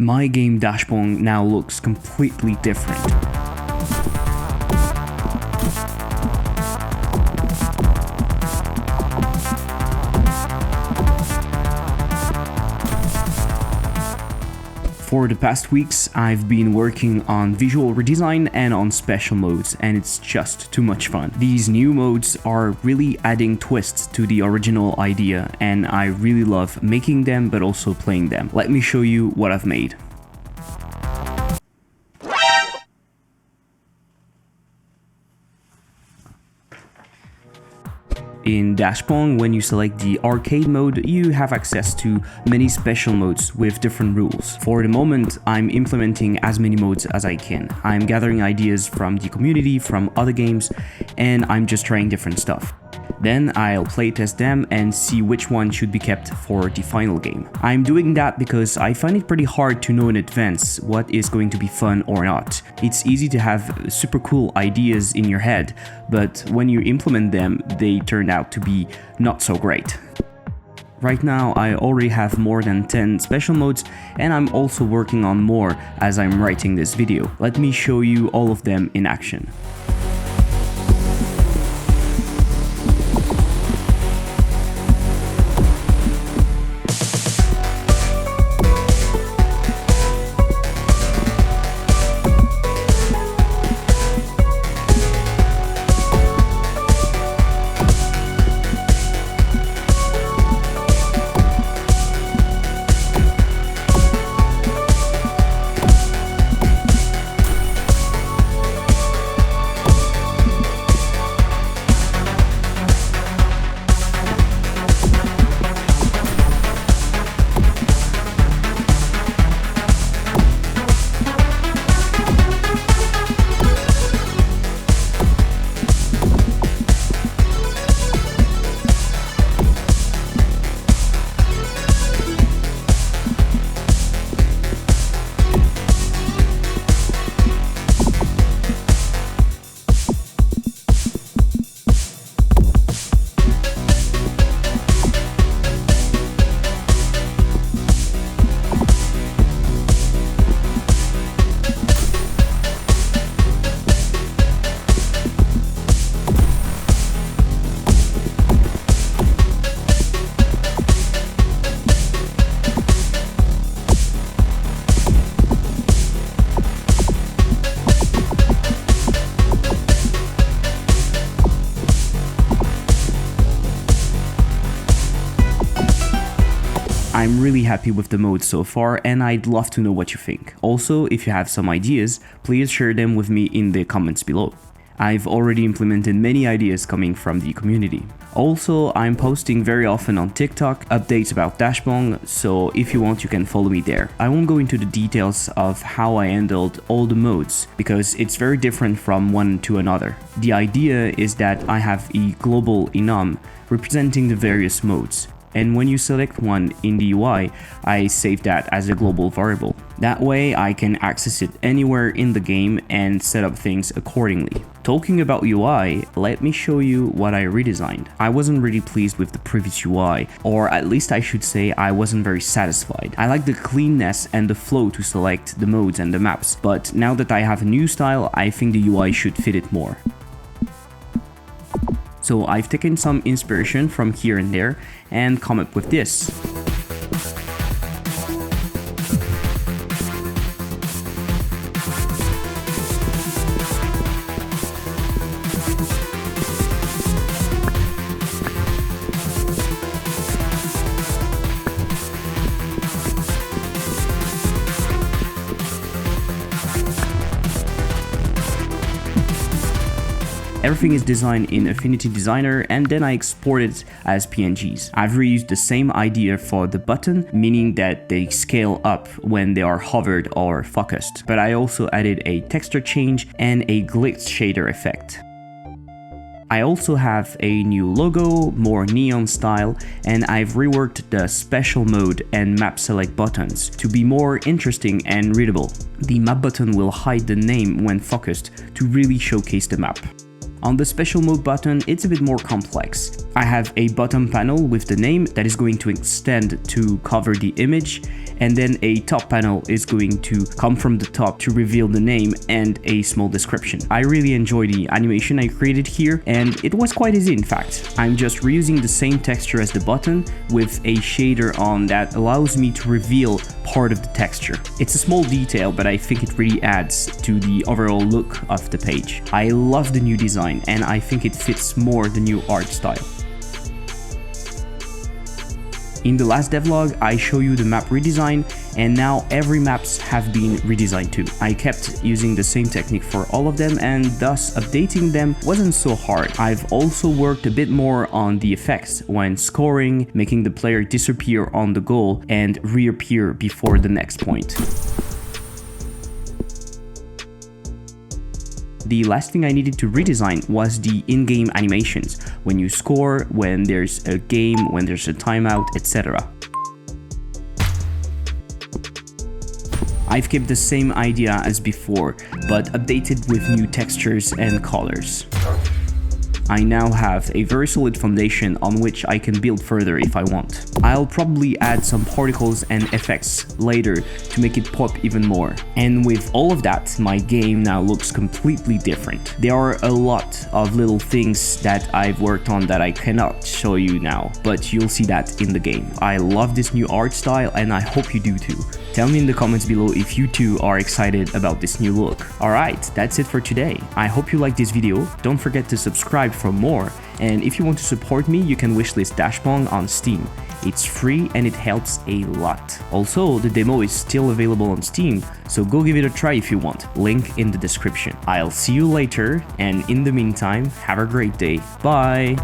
My game Dashpong now looks completely different. For the past weeks, I've been working on visual redesign and on special modes, and it's just too much fun. These new modes are really adding twists to the original idea, and I really love making them but also playing them. Let me show you what I've made. In Dashpong, when you select the arcade mode, you have access to many special modes with different rules. For the moment, I'm implementing as many modes as I can. I'm gathering ideas from the community, from other games, and I'm just trying different stuff. Then I'll playtest them and see which one should be kept for the final game. I'm doing that because I find it pretty hard to know in advance what is going to be fun or not. It's easy to have super cool ideas in your head, but when you implement them, they turn out to be not so great. Right now, I already have more than 10 special modes, and I'm also working on more as I'm writing this video. Let me show you all of them in action. I'm really happy with the mode so far, and I'd love to know what you think. Also, if you have some ideas, please share them with me in the comments below. I've already implemented many ideas coming from the community. Also, I'm posting very often on TikTok updates about Dashpong, so if you want you can follow me there. I won't go into the details of how I handled all the modes, because it's very different from one to another. The idea is that I have a global enum representing the various modes, and when you select one in the UI, I save that as a global variable. That way I can access it anywhere in the game and set up things accordingly. Talking about UI, let me show you what I redesigned. I wasn't really pleased with the previous UI, or at least I should say I wasn't very satisfied. I like the cleanness and the flow to select the modes and the maps, but now that I have a new style, I think the UI should fit it more. So I've taken some inspiration from here and there and come up with this. Everything is designed in Affinity Designer, and then I export it as PNGs. I've reused the same idea for the button, meaning that they scale up when they are hovered or focused. But I also added a texture change and a glitch shader effect. I also have a new logo, more neon style, and I've reworked the special mode and map select buttons to be more interesting and readable. The map button will hide the name when focused to really showcase the map. On the special mode button, it's a bit more complex. I have a bottom panel with the name that is going to extend to cover the image, and then a top panel is going to come from the top to reveal the name and a small description. I really enjoy the animation I created here, and it was quite easy in fact. I'm just reusing the same texture as the button with a shader on that allows me to reveal part of the texture. It's a small detail, but I think it really adds to the overall look of the page. I love the new design, and I think it fits more the new art style. In the last devlog, I show you the map redesign, and now every maps have been redesigned too. I kept using the same technique for all of them, and thus updating them wasn't so hard. I've also worked a bit more on the effects when scoring, making the player disappear on the goal and reappear before the next point. The last thing I needed to redesign was the in-game animations, when you score, when there's a game, when there's a timeout, etc. I've kept the same idea as before, but updated with new textures and colors. I now have a very solid foundation on which I can build further if I want. I'll probably add some particles and effects later to make it pop even more. And with all of that, my game now looks completely different. There are a lot of little things that I've worked on that I cannot show you now, but you'll see that in the game. I love this new art style, and I hope you do too. Tell me in the comments below if you too are excited about this new look. Alright, that's it for today. I hope you liked this video. Don't forget to subscribe for more, and if you want to support me, you can wishlist Dashpong on Steam. It's free and it helps a lot. Also, the demo is still available on Steam, so go give it a try if you want. Link in the description. I'll see you later, and in the meantime, have a great day. Bye!